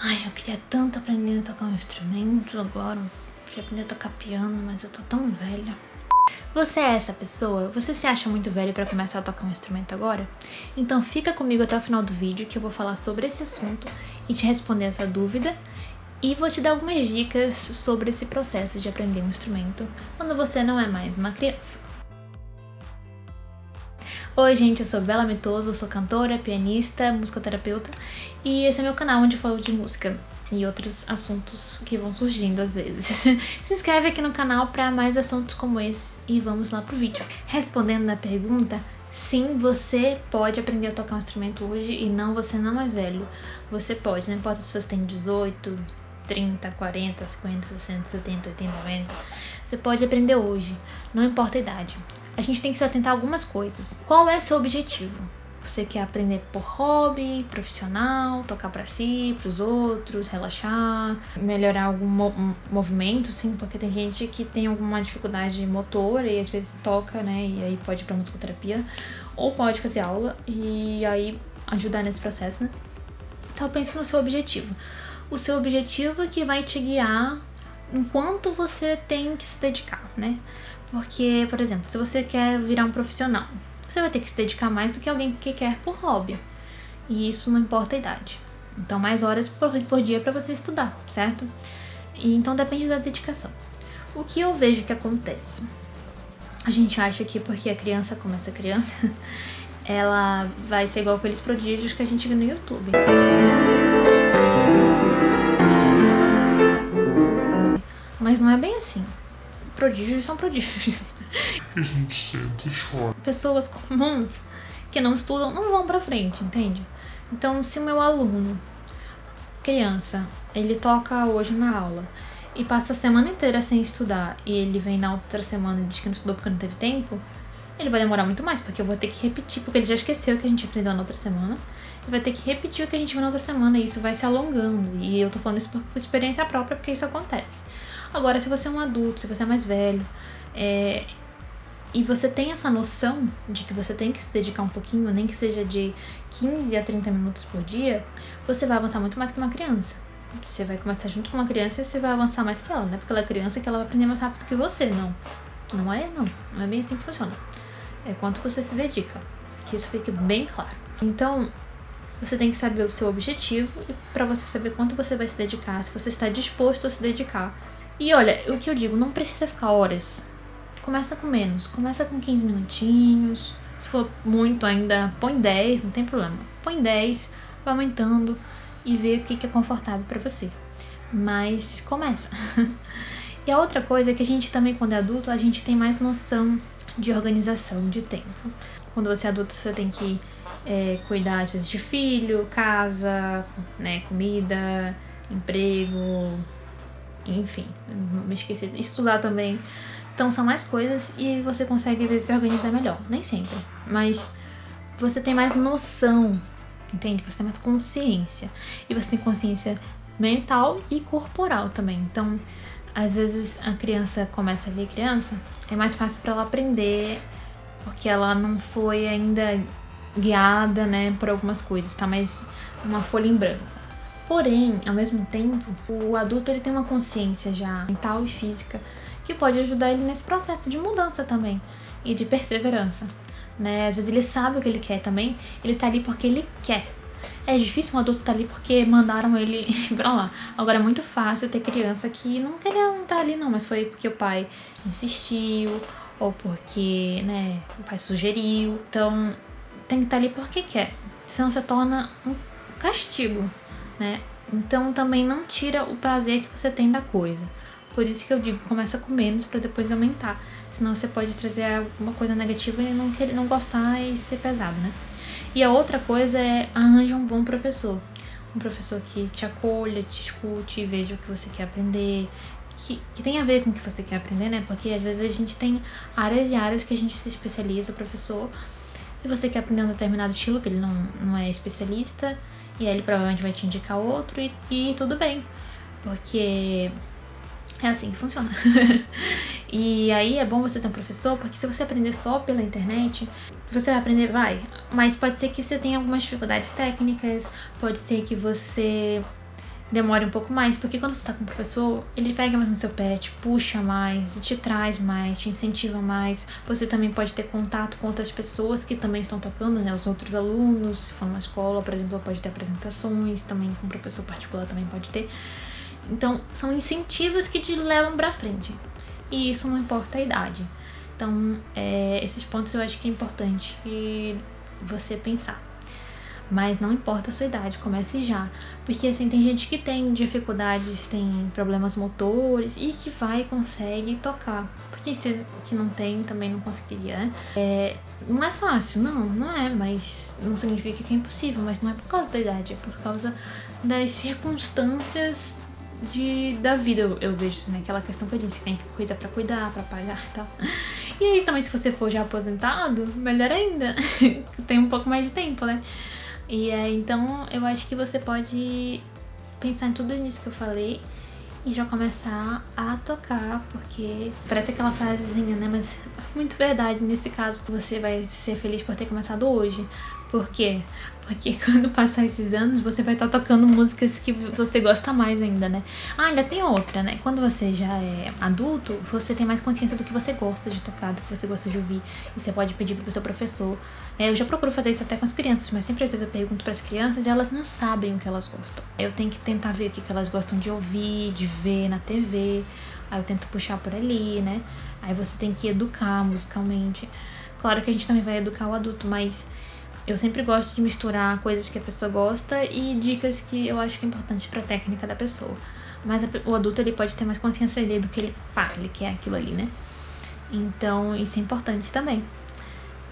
Ai, eu queria tanto aprender a tocar um instrumento agora. Eu queria aprender a tocar piano, mas eu tô tão velha. Você é essa pessoa? Você se acha muito velha pra começar a tocar um instrumento agora? Então fica comigo até o final do vídeo que eu vou falar sobre esse assunto e te responder essa dúvida. E vou te dar algumas dicas sobre esse processo de aprender um instrumento quando você não é mais uma criança. Oi gente, eu sou Bela Mitoso, sou cantora, pianista, musicoterapeuta e esse é meu canal onde eu falo de música e outros assuntos que vão surgindo às vezes. Se inscreve aqui no canal para mais assuntos como esse e vamos lá pro vídeo. Respondendo na pergunta, sim, você pode aprender a tocar um instrumento hoje e não, você não é velho. Você pode, não importa se você tem 18, 30, 40, 50, 60, 70, 80, 90. Você pode aprender hoje, não importa a idade. A gente tem que se atentar a algumas coisas. Qual é seu objetivo? Você quer aprender por hobby, profissional, tocar pra si, pros outros, relaxar, melhorar algum movimento, sim, porque tem gente que tem alguma dificuldade motora e às vezes toca, né, e aí pode ir pra musicoterapia, ou pode fazer aula e aí ajudar nesse processo, né? Então pense no seu objetivo. O seu objetivo que vai te guiar enquanto você tem que se dedicar, né? Porque, por exemplo, se você quer virar um profissional, você vai ter que se dedicar mais do que alguém que quer por hobby. E isso não importa a idade. Então, mais horas por dia para você estudar, certo? E então depende da dedicação. O que eu vejo que acontece? A gente acha que porque a criança começa criança, ela vai ser igual aqueles prodígios que a gente vê no YouTube. Mas não é bem assim. Prodígios são prodígios. A gente senta e chora. Pessoas comuns que não estudam não vão pra frente, entende? Então, se o meu aluno, criança, ele toca hoje na aula e passa a semana inteira sem estudar e ele vem na outra semana e diz que não estudou porque não teve tempo, ele vai demorar muito mais, porque eu vou ter que repetir, porque ele já esqueceu o que a gente aprendeu na outra semana, e vai ter que repetir o que a gente viu na outra semana, e isso vai se alongando, e eu tô falando isso por experiência própria, porque isso acontece. Agora, se você é um adulto, se você é mais velho, e você tem essa noção de que você tem que se dedicar um pouquinho, nem que seja de 15 a 30 minutos por dia, você vai avançar muito mais que uma criança. Você vai começar junto com uma criança e você vai avançar mais que ela, não é porque ela é criança que ela vai aprender mais rápido que você, não. Não é bem assim que funciona. É quanto você se dedica, que isso fique bem claro. Então, você tem que saber o seu objetivo e para você saber quanto você vai se dedicar, se você está disposto a se dedicar. E olha, o que eu digo, não precisa ficar horas. Começa com menos, começa com 15 minutinhos. Se for muito ainda, põe 10, não tem problema. Põe 10, vai aumentando e vê o que é confortável pra você. Mas começa. E a outra coisa é que a gente também, quando é adulto, a gente tem mais noção de organização de tempo. Quando você é adulto, você tem que cuidar, às vezes, de filho, casa, né, comida, emprego, enfim, me esqueci. Estudar também. Então são mais coisas e você consegue ver se organizar melhor. Nem sempre, mas você tem mais noção, entende? Você tem mais consciência. E você tem consciência mental e corporal também. Então, às vezes a criança começa ali criança, é mais fácil para ela aprender porque ela não foi ainda guiada, né, por algumas coisas, tá mais uma folha em branco. Porém, ao mesmo tempo, o adulto ele tem uma consciência já mental e física que pode ajudar ele nesse processo de mudança também e de perseverança, né? Às vezes ele sabe o que ele quer também, ele tá ali porque ele quer. É difícil um adulto tá ali porque mandaram ele pra lá. Agora é muito fácil ter criança que não queria estar ali não, mas foi porque o pai insistiu ou porque, né, o pai sugeriu. Então tem que estar ali porque quer, senão se torna um castigo, né? Então também não tira o prazer que você tem da coisa. Por isso que eu digo, começa com menos pra depois aumentar. Senão você pode trazer alguma coisa negativa e não gostar e ser pesado, né? E a outra coisa é arranja um bom professor. Um professor que te acolha, te escute, veja o que você quer aprender. Que tem a ver com o que você quer aprender, né? Porque às vezes a gente tem áreas e áreas que a gente se especializa, professor. E você quer aprender um determinado estilo, que ele não é especialista. E aí ele provavelmente vai te indicar outro e tudo bem. Porque é assim que funciona. E aí é bom você ter um professor, porque se você aprender só pela internet, você vai aprender, mas pode ser que você tenha algumas dificuldades técnicas, pode ser que você demore um pouco mais, porque quando você tá com o professor, ele pega mais no seu pé, te puxa mais, te traz mais, te incentiva mais. Você também pode ter contato com outras pessoas que também estão tocando, né? Os outros alunos, se for numa escola, por exemplo, pode ter apresentações, também com professor particular também pode ter. Então, são incentivos que te levam pra frente. E isso não importa a idade. Então, esses pontos eu acho que é importante você pensar. Mas não importa a sua idade, comece já. Porque assim, tem gente que tem dificuldades, tem problemas motores e que vai e consegue tocar. Porque se que não tem, também não conseguiria, né? Não é fácil, não é, mas não significa que é impossível, mas não é por causa da idade, é por causa das circunstâncias da vida, eu vejo assim, né? Aquela questão que eu disse, tem coisa pra cuidar, pra pagar e tal. E aí também, se você for já aposentado, melhor ainda, tem um pouco mais de tempo, né? E então eu acho que você pode pensar em tudo isso que eu falei e já começar a tocar, porque parece aquela frasezinha, né? Mas é muito verdade nesse caso. Você vai ser feliz por ter começado hoje. Por quê? Porque quando passar esses anos, você vai estar tocando músicas que você gosta mais ainda, né? Ainda tem outra, né? Quando você já é adulto, você tem mais consciência do que você gosta de tocar, do que você gosta de ouvir. E você pode pedir pro seu professor. Eu já procuro fazer isso até com as crianças, mas sempre às vezes eu pergunto pras crianças e elas não sabem o que elas gostam. Eu tenho que tentar ver o que elas gostam de ouvir, de ver na TV. Aí eu tento puxar por ali, né? Aí você tem que educar musicalmente. Claro que a gente também vai educar o adulto, mas eu sempre gosto de misturar coisas que a pessoa gosta e dicas que eu acho que é importante pra técnica da pessoa. Mas o adulto, ele pode ter mais consciência dele do que ele quer aquilo ali, né? Então, isso é importante também.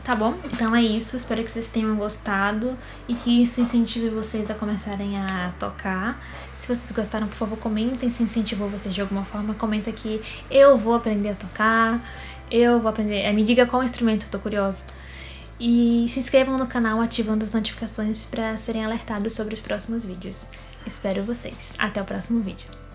Tá bom? Então é isso. Espero que vocês tenham gostado e que isso incentive vocês a começarem a tocar. Se vocês gostaram, por favor, comentem. Se incentivou vocês de alguma forma, comenta aqui. Eu vou aprender a tocar. Eu vou aprender... Me diga qual instrumento, eu tô curiosa. E se inscrevam no canal ativando as notificações para serem alertados sobre os próximos vídeos. Espero vocês. Até o próximo vídeo.